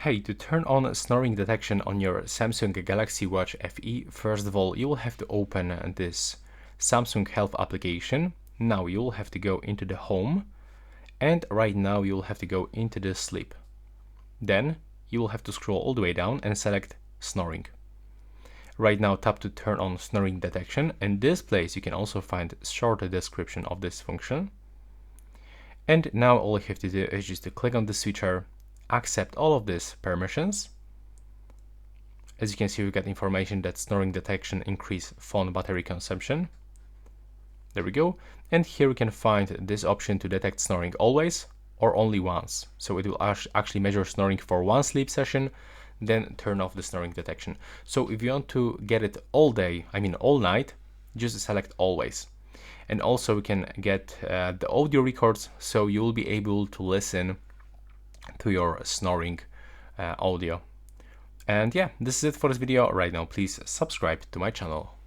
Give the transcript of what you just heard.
Hey, to turn on snoring detection on your Samsung Galaxy Watch FE, first of all, you will have to open this Samsung Health application. Now you will have to go into the home, and right now you will have to go into the sleep. Then you will have to scroll all the way down and select snoring. Right now tap to turn on snoring detection. In this place you can also find a short description of this function. And now all you have to do is just to click on the switcher, accept all of these permissions. As you can see, we got information that snoring detection increase phone battery consumption. There we go. And here we can find this option to detect snoring always or only once. So it will actually measure snoring for one sleep session, then turn off the snoring detection. So if you want to get it all day, all night, just select always. And also we can get the audio records, so you will be able to listen to your snoring audio. And yeah, this is it for this video right now. Please subscribe to my channel.